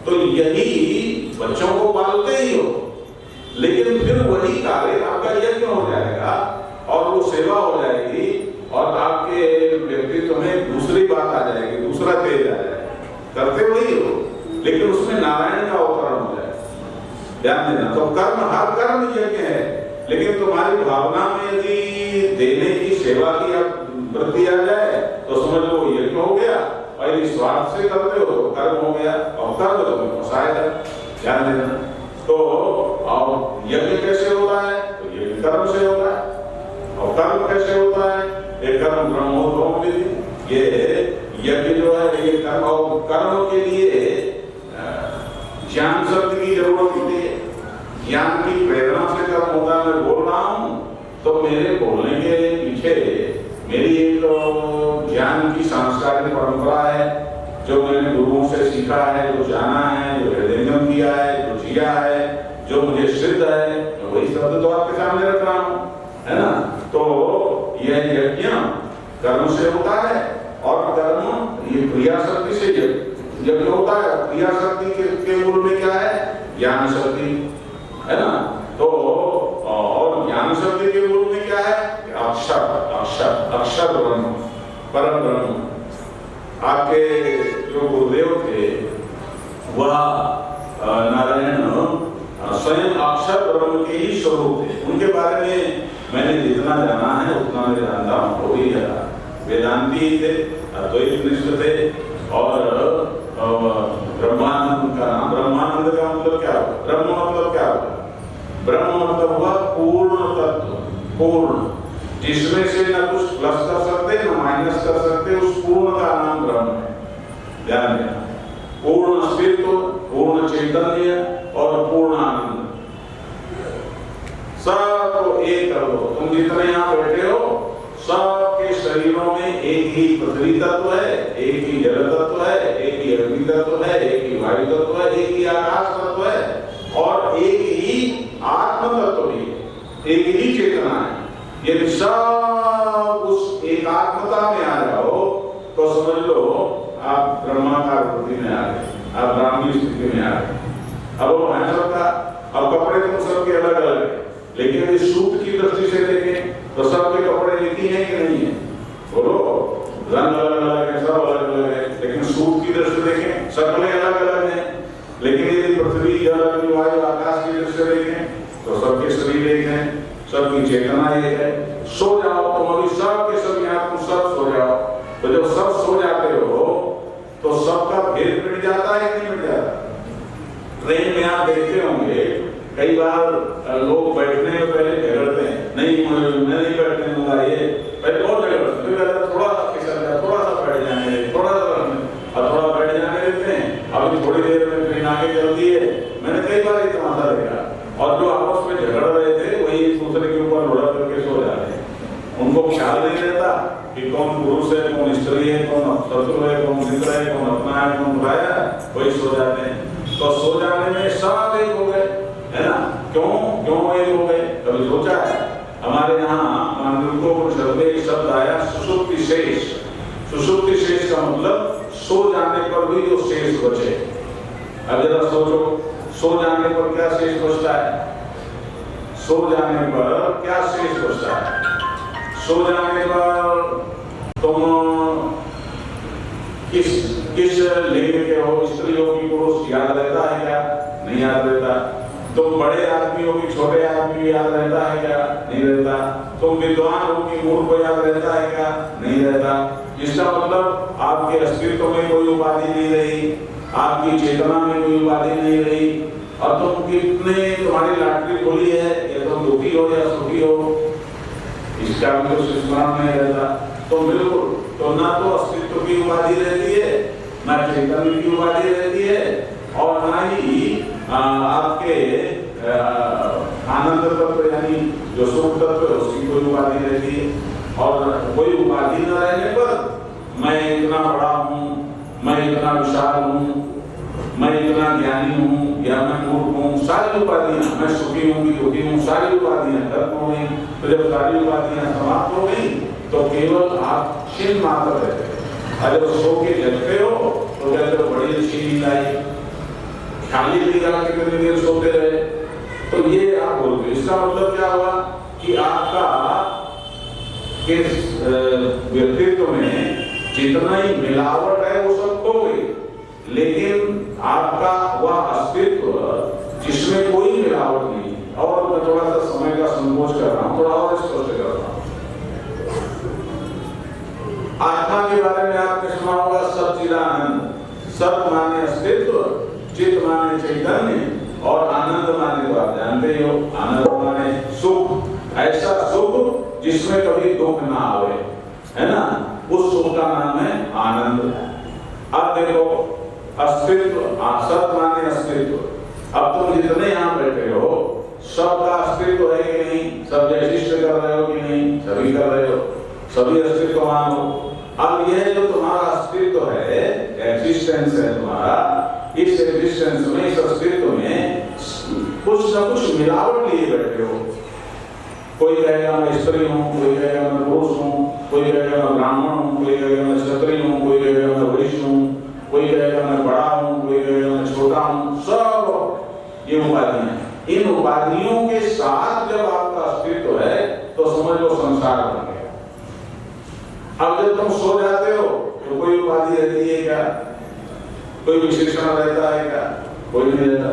तो यही बच्चों को पालते ही हो, लेकिन फिर वही कार्य आपका यज्ञ हो जाएगा और वो सेवा हो जाएगी और आपके व्यक्तित्व में दूसरी बात आ जाएगी, दूसरा तेज आ जाएगा। करते वही हो, लेकिन उसमें नारायण का अवतरण हो जाए। ध्यान देना। तो कर्म, हर कर्म यज्ञ है, लेकिन तुम्हारी भावना में यदि देने की, सेवा की वृत्ति आ जाए तो समझ लो यज्ञ हो गया, और यदि स्वार्थ से करते हो तो कर्म हो गया, और कर्म तुम्हें फंसाएगा। ध्यान देना। तो और यज्ञ कैसे होता है? तो यज्ञ कर्म से होता है। और कर्म कैसे होता है? एक कर्म ब्रह्मोद्भव विधि, ये यज्ञ जो है ये कर्म, और कर्म के लिए ज्ञान शब्द की जरूरत होती है। ज्ञान की प्रेरणा से कर्म होता है। मैं बोल रहा हूं तो मेरे बोलने के पीछे मेरी एक ज्ञान की सांस्कृतिक परंपरा है, जो मैंने गुरुओं से सीखा है, जो जाना है, जो हृदयंगम किया है, जो जिया है, जो मुझे सिद्ध है, तो वही शब्द तो आपके सामने रख रहा हूं, है ना। तो यह यज्ञ कर्म से होता है, और कर्म ये क्रिया शक्ति से यज्ञ होता है। क्रिया शक्ति के मूल में क्या है? ज्ञान शक्ति, है ना। तो और ज्ञान शक्ति के मूल में क्या है? अक्षर, अक्षर, अक्षर ब्रह्म, परम ब्रह्म। आपके जो गुरुदेव थे वह नारायण स्वयं अक्षर ब्रह्म के ही स्वरूप थे। उनके बारे में मैंने जितना जाना है उतना मैं जानता हूँ। वो ही वेदांती थे, अद्वैतनिष्ठ थे, और ब्रह्मानंद का नाम, ब्रह्मानंद का मतलब क्या हुआ? ब्रह्म मतलब क्या हुआ? ब्रह्म मतलब हुआ पूर्ण तत्व, पूर्ण, जिसमें से न कुछ प्लस कर सकते न माइनस कर सकते, उस पूर्ण का नाम ब्रह्म है। ध्यान देना। पूर्ण अस्तित्व, पूर्ण चैतन्य और पूर्ण आनंद, सबको एक कर दो। तुम जितने यहाँ बैठे हो सबके शरीरों में एक ही पृथ्वी तत्व है, एक ही जल तत्व है, एक ही अग्नि तत्व है, एक ही वायु तत्व है, एक ही आकाश तत्व है, और एक ही आत्म तत्व भी है, एक ही चेतना है। यदि सब उस एकात्मता में आ जाओ तो समझ लो आप ब्रह्माकार वृत्ति में आ गए, आप ब्राह्मी स्थिति में आ गए। अब वो है सबका, अब कपड़े तो सबके अलग अलग है, लेकिन यदि सूत की दृष्टि से देखें तो सबके कपड़े एक ही हैं कि नहीं है? बोलो, रंग अलग अलग है, सब अलग अलग है, लेकिन सूत की दृष्टि देखें शक्लें अलग अलग हैं। लेकिन यदि पृथ्वी, जल, अग्नि, वायु, आकाश की दृष्टि से देखें तो सबके शरीर एक हैं, सबकी चेतना एक है। सो जाओ तुम अभी, सबके सब यहाँ तुम सब सो जाओ, तो जब सब सो जाते हो तो सबका भेद मिट जाता है कि नहीं मिट जाता? ट्रेन में आप देखते होंगे कई बार लोग बैठने में पहले झगड़ते हैं, नहीं मैं नहीं बैठने दूंगा, ये पहले बहुत झगड़ते, फिर थोड़ा सा खिसक जाए, थोड़ा सा बैठ जाने, थोड़ा सा और थोड़ा बैठ जाने देते हैं। अभी थोड़ी देर में ट्रेन आगे चलती है। मैंने कई बार ये तमाशा देखा, और जो आपस में झगड़ रहे थे वही एक दूसरे के ऊपर लुढ़क करके सो जाते हैं। उनको ख्याल नहीं रहता कि कौन पुरुष है, कौन स्त्री है, कौन शत्रु है, कौन मित्र है, कौन अपना है, कौन बुराया है, वही सो जाते हैं। तो सो जाने में सब एक हो गए, है ना। क्यों एक हो गए? कभी सोचा है? हमारे यहाँ मांडलिकोपनिषद में एक शब्द आया सुषुप्ति शेष। सुषुप्ति शेष का मतलब सो जाने पर भी जो शेष बचे। अब जरा सोचो, सो जाने पर क्या शेष बचता है? सो जाने पर क्या शेष बचता है? सो जाने पर तुम किस लिंग के हो, स्त्री हो कि पुरुष, याद रहता है क्या? नहीं याद रहता। तुम बड़े आदमी हो कि छोटे आदमी, याद रहता है क्या? नहीं रहता। तुम विद्वान हो कि मूर्ख को, याद रहता है क्या? नहीं रहता। इसका मतलब आपके अस्तित्व में कोई उपाधि नहीं रही, आपकी चेतना में कोई उपाधि नहीं रही, और तुम कितने, तुम्हारी लॉटरी खुली है, या तुम दुखी हो या सुखी हो, इसका भी तो स्मरण नहीं रहता। तो बिल्कुल, तो ना तो अस्तित्व की उपाधि रहती है, ना चेतन की उपाधि रहती है, और ना ही आपके आनंद तत्व यानी जो सुख तत्व है उसकी कोई उपाधि रहती है। और कोई उपाधि न रहने पर मैं इतना बड़ा हूँ, मैं इतना विशाल हूँ, मैं इतना ज्ञानी हूँ या मैं मूर्ख हूँ, सारी उपाधियां, मैं सुखी हूँ कि दुखी हूँ, सारी उपाधियां खत्म हो गई। तो जब सारी उपाधियां समाप्त हो गई तो केवल आप चिन्ह मात्र रहते हैं। अगर सो के जगते हो तो कहते हो बड़ी अच्छी नींद आई, ख्याल ही नहीं रहा कितनी देर सोते रहे। तो ये आप बोलते, इसका मतलब क्या हुआ कि आपका इस व्यक्तित्व में जितना ही मिलावट है वो सब खो गई, लेकिन आपका वह अस्तित्व जिसमें कोई मिलावट नहीं। और मैं थोड़ा सा समय का संकोच कर रहा हूं, थोड़ा और स्पष्ट कर रहा हूं। आत्मा के बारे में आपने सुना होगा, सच्चिदानंद। सत माने अस्तित्व, चित माने चैतन्य और आनंद माने तो आप जानते ही हो, आनंद माने सुख। ऐसा सुख जिसमें कभी दुख ना आवे, है ना, उस सुख का नाम है आनंद। अब देखो, अस्तित्व, सत माने अस्तित्व। अब तुम जितने यहाँ बैठे हो सबका अस्तित्व है कि नहीं? सब एग्जिस्ट कर रहे हो कि नहीं? सभी कर रहे हो, सभी अस्तित्ववान हो। अब यह जो तुम्हारा अस्तित्व है, एग्जिस्टेंस है तुम्हारा, इस एग्जिस्टेंस में, इस अस्तित्व में कुछ ना कुछ मिलावट लिए बैठे हो। कोई कहेगा मैं स्त्री हूँ, कोई कहेगा मैं पुरुष हूँ, कोई कहेगा मैं ब्राह्मण हूँ, कोई कहेगा मैं क्षत्रिय हूँ, कोई कहेगा मैं वैश्य हूँ, कोई कहेगा मैं बड़ा हूँ, कोई कहेगा मैं छोटा हूँ। सब ये उपाधियां हैं। इन उपाधियों के साथ जब आपका अस्तित्व है तो समझ लो संसार बन गया। अब जब तुम सो जाते हो तो कोई उपाधि रहती है क्या? कोई विशेषण रहता है क्या? कोई नहीं रहता।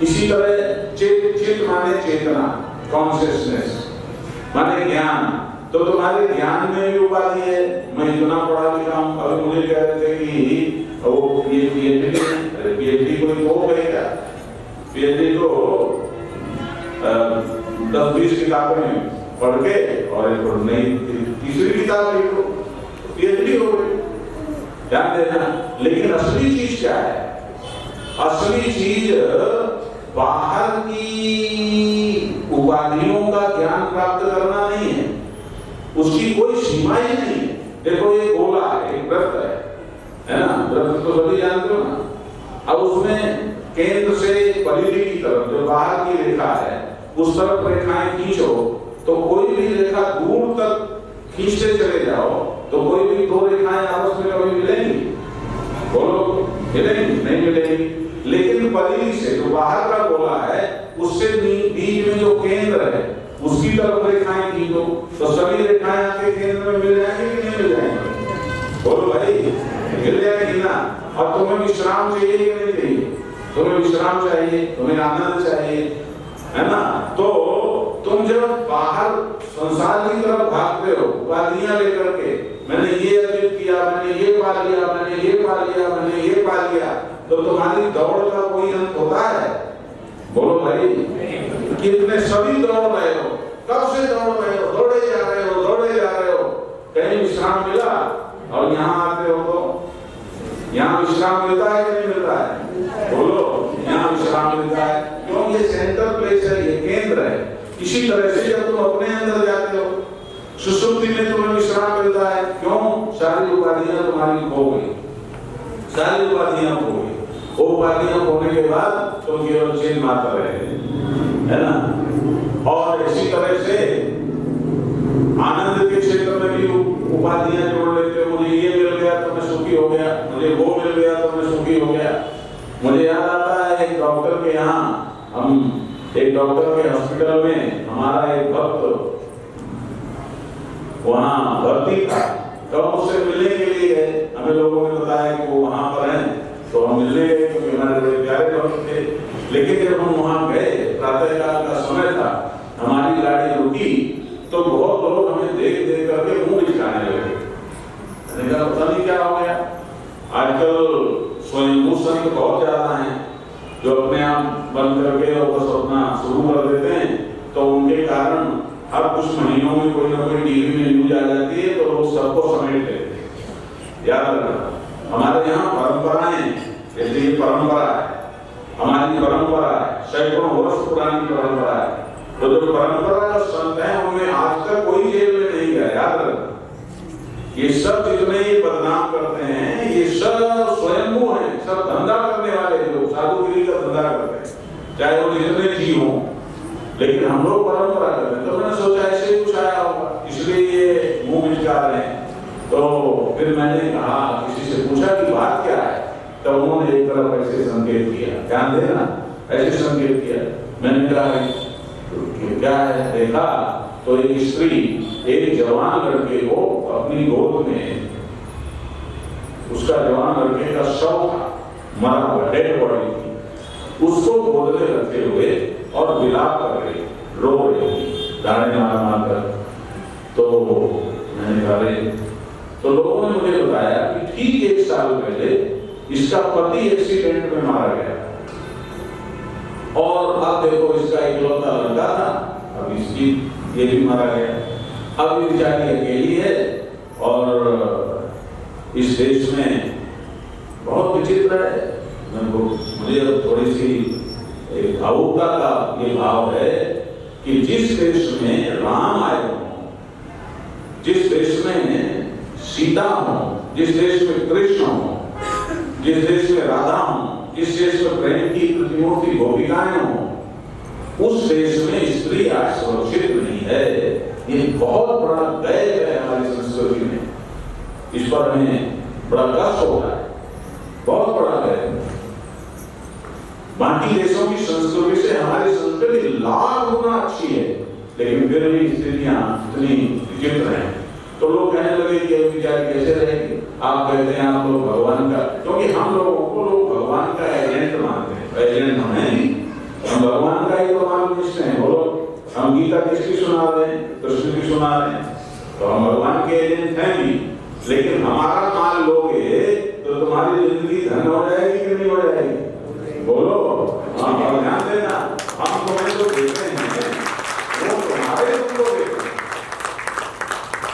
इसी तरह चित माने चेतना, कॉन्शियसनेस माने ज्ञान। तो तुम्हारे ज्ञान में भी उपाधि है। मैं इतना पढ़ा लिखा हूं, अभी मुझे कह रहे थे कि वो ये पीएचडी कोई हो गई क्या? पीएचडी तो 10-20 किताबें पढ़ के और एक नई तीसरी किताब लिखो, पीएचडी हो गई। ध्यान देना। लेकिन असली चीज क्या है? असली चीज बाहर की उपाधियों का ज्ञान प्राप्त करना नहीं है, उसकी कोई सीमा ही नहीं है। देखो ये गोला है, एक वृत्त है ना, वृत्त तो सभी जानते हो ना। अब उसमें केंद्र से परिधि की तरफ जो बाहर की रेखा है उस तरफ रेखाएं खींचो तो कोई भी रेखा दूर तक खींचते चले जाओ तो कोई भी दो रेखाएं आपस में कभी मिलेंगी? बोलो, मिलेंगी? नहीं मिलेंगी। लेकिन परिधि से जो बाहर का गोला है उससे बीच में जो केंद्र है उसकी तरफ रेखाएं खींचो तो सभी रेखाएं आपके केंद्र में मिल जाएंगी कि नहीं मिल जाएंगी? बोलो भाई, मिल जाएगी ना। अब तुम्हें विश्राम चाहिए कि नहीं चाहिए? तुम्हें विश्राम चाहिए, तुम्हें आनंद चाहिए, है ना। तो तुम जब बाहर संसार की तरफ भागते हो उपाधियां लेकर के, मैंने ये अर्जित किया, मैंने ये पा लिया, मैंने ये पा लिया, मैंने ये पा लिया, तो तुम्हारी दौड़ का कोई अंत होता है? बोलो भाई, कितने सभी दौड़ रहे हो, कब से दौड़ रहे हो, दौड़े जा रहे हो, दौड़े जा रहे हो, कहीं विश्राम मिला? और यहाँ आते हो तो यहाँ विश्राम मिलता है कि नहीं मिलता है? बोलो, यहाँ विश्राम मिलता है। क्यों? ये सेंटर प्लेस है, ये केंद्र है। इसी तरह से जब तुम अपने अंदर जाते हो सुषुप्ति में तुम्हें विश्राम मिलता है। क्यों? सारी उपाधियां तुम्हारी खो गई, सारी उपाधियां खो गई। वो उपाधियां खोने के बाद तुम केवल चिन्ह मात्र रहे, है ना। और इसी तरह से आनंद के क्षेत्र में भी उपाधियां जोड़ लेते हो। मुझे ये मिल गया तो मैं सुखी हो गया, मुझे वो मिल गया तो मैं सुखी हो गया। मुझे याद आता है एक डॉक्टर के यहाँ, हम एक डॉक्टर के हॉस्पिटल में हमारा एक भक्त वहाँ भर्ती था, तो हम उससे मिलने के लिए गए। हमें लोगों ने बताया कि वो वहाँ पर हैं, तो हम मिलने गए क्योंकि हमारे बड़े प्यारे भक्त थे। लेकिन जब हम वहाँ गए, प्रातःकाल का समय था, हमारी गाड़ी रुकी तो बहुत लोग हमें देख देख करके मुंह बिचकाने लगे। पता नहीं क्या हो गया। आजकल स्वयंभू संत बहुत ज्यादा हैं जो अपने आप बंद करके और बस अपना शुरू कर देते हैं, तो उनके कारण हर कुछ महीनों में कोई ना कोई टीवी में न्यूज आ जाती है तो लोग सबको समेट लेते हैं। याद रखना, हमारे यहाँ परंपराएं, जैसे ये परंपरा है, हमारी परंपरा है, सैकड़ों वर्ष पुरानी परंपरा है। तो जो परंपरा का संत है उनमें आज तक कोई जेल में नहीं गया। याद रखना, ये सब जितने ये बदनाम करते हैं ये सब स्वयंभू हैं, सब धंधा करने वाले लोग, साधुगिरी का धंधा करते हैं, चाहे वो जितने जी हों। लेकिन हम लोग परंपरा करते हैं। तो मैंने सोचा ऐसे कुछ आया होगा, इसलिए ये मुंह बिचका रहे हैं। तो फिर मैंने कहा, किसी से पूछा कि बात क्या है, तो उन्होंने एक तरफ ऐसे संकेत किया ध्यान देना, ऐसे संकेत किया। मैंने कहा क्या है, देखा तो एक स्त्री एक जवान लड़के को अपनी गोद में, उसका जवान लड़के का शव था, मरा हुआ, डेड बॉडी थी, उसको गोद में रखे हुए और विलाप कर रही, रो रही, गाने मार कर। तो मैंने कहा, तो लोगों ने मुझे बताया कि ठीक 1 साल पहले इसका पति एक्सीडेंट में मारा गया, और अब देखो इसका इकलौता लड़का था, अब इसकी ये भी मारा गया। अब ये बेचारी अकेली है, और इस देश में बहुत विचित्र है। मुझे थोड़ी सी भावुकता का ये भाव है कि जिस देश में राम आए हों, जिस देश में सीता हो, जिस देश में कृष्ण हो, जिस देश में राधा हो, जिस देश में प्रेम की प्रतिमूर्ति गोपिकाएं हो, उस देश में स्त्री आज सुरक्षित नहीं है। ये बहुत बड़ा गैर है हमारी संस्कृति में, इस पर हमें बड़ा कष्ट होता है, बहुत बड़ा गैर। बाकी देशों की संस्कृति से हमारी संस्कृति लाख गुना अच्छी है, लेकिन फिर भी स्थितियां इतनी विचित्र हैं। तो लोग कहने लगे कि विचार कैसे रहेगी, आप कहते हैं आप लोग भगवान का, क्योंकि हम लोगों को लोग भगवान का एजेंट मानते हैं। एजेंट हम हैं, हम भगवान का ही तो मान निश्चय हैं। बोलो, हम गीता किसकी सुना रहे हैं, कृष्ण की सुना रहे हैं, तो हम भगवान के एजेंट हैं भी। लेकिन हमारा माल लोगे तो तुम्हारी जिंदगी धन हो जाएगी कि नहीं हो जाएगी? बोलो, हम ध्यान देना, हम तुम्हें तो देते हैं, वो तुम्हारे लोग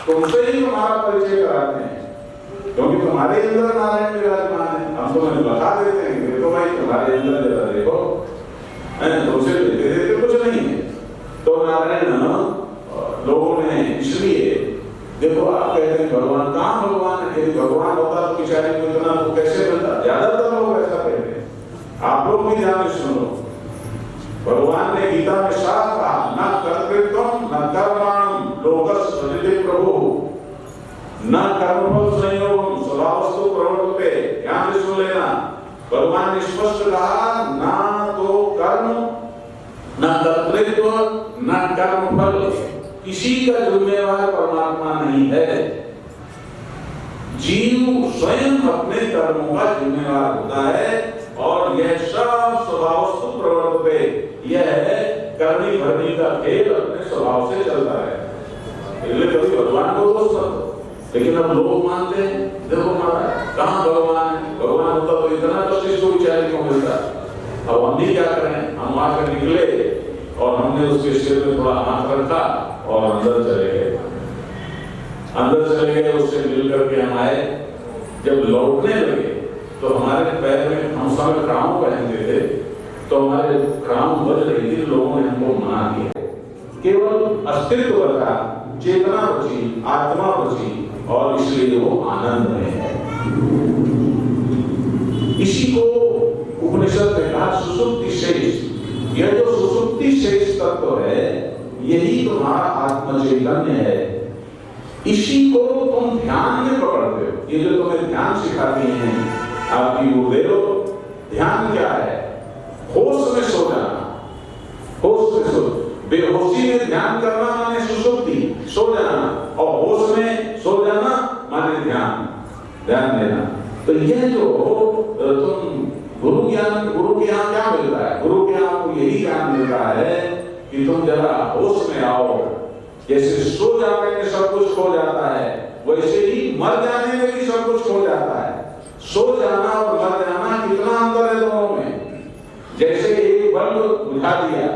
तुमसे ही तुम्हारा परिचय कराते हैं, क्योंकि तुम्हारे अंदर नारायण विराजमान है। हम तुम्हें बता देते हैं कि देखो भाई तुम्हारे अंदर जरा देखो, तुमसे देते कुछ नहीं है। तो नारायण लोगों ने इसलिए, देखो आप कहते हैं भगवान, कहाँ भगवान है? यदि भगवान होता तो बेचारे को इतना तो कैसे मिलता? ज्यादातर लोग ऐसा कहते हैं, आप लोग भी ध्यान से सुनो। भगवान ने गीता में साफ कहा, न कर्तृत्वम न कर्मणम लोकस सजते प्रभु न कर्मफल संयोगम स्वभावस्तु प्रवर्तते। ध्यान से सुन लेना, भगवान ने स्पष्ट कहा, ना तो कर्म न कर्तृत्व न कर्मफल, किसी का जिम्मेवार परमात्मा नहीं है। जीव स्वयं अपने कर्मों का जिम्मेवार होता है, और यह सब स्वभावस्तु प्रवर्तते, यह करनी भरनी का खेल अपने स्वभाव से चलता है। इसलिए कभी भगवान को दोष मत दो। लेकिन अब लोग मानते हैं, देखो महाराज कहाँ भगवान है, भगवान होता तो इतना कष्ट इसको बेचारे क्यों मिलता। अब हम भी क्या करें, हम वहां से निकले और हमने उसके सिर में थोड़ा हाथ रखा और अंदर चले गए, उससे मिल करके हम आए। जब लौटने लगे तो हमारे पैर में, हम सब क्राउन पहनते थे, तो हमारे क्राउन बज रही थी, लोगों ने हमको मना किया। केवल अस्तित्व बचा, चेतना बची, आत्मा बची, और इसलिए वो आनंद में है। इसी को उपनिषद ने कहा सुसुप्ति शेष। यह जो सुसुप्ति शेष तत्व है, यही तुम्हारा आत्म चैतन्य है। इसी को तुम ध्यान में पकड़ते हो। ये जो तुम्हें ध्यान सिखाती हैं आपकी गुरुदेव, ध्यान क्या है? होश में सो जाना, होश में सो, बेहोशी में ध्यान करना माने सुसुप्ति, सो जाना, और होश में सो जाना माने ध्यान, ध्यान देना। तो यह जो तुम गुरु ज्ञान, गुरु के यहाँ क्या मिलता है? गुरु के यहाँ आपको यही ज्ञान मिलता है कि तुम जरा होश में आओ। जैसे सो जाने में सब कुछ खो जाता है, वैसे ही मर जाने में भी सब कुछ खो जाता है। सो जाना और मर जाना कितना अंतर है दोनों में। जैसे एक बल्ब बुझा दिया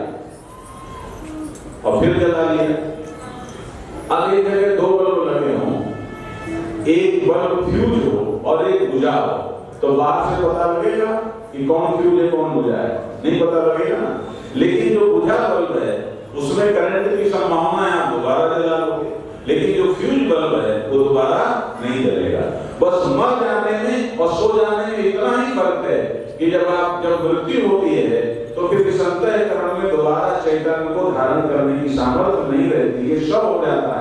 और फिर जला लिया, अब एक जगह 2 बल्ब लगे हों, एक बल्ब फ्यूज हो और एक बुझा हो, तो बाहर से पता लगेगा कि कौन फ्यूज है कौन बुझा है? नहीं पता लगेगा ना। लेकिन जो बुझा बल्ब है उसमें करंट की संभावना है, आप दोबारा जला लोगे। लेकिन जो फ्यूज बल्ब है वो दोबारा नहीं जलेगा। बस मर जाने में और सो जाने में इतना ही फर्क है कि जब मृत्यु होती है तो फिर इस अंतःकरण में दोबारा चैतन्य को धारण करने की सामर्थ्य नहीं रहती है, सब हो जाता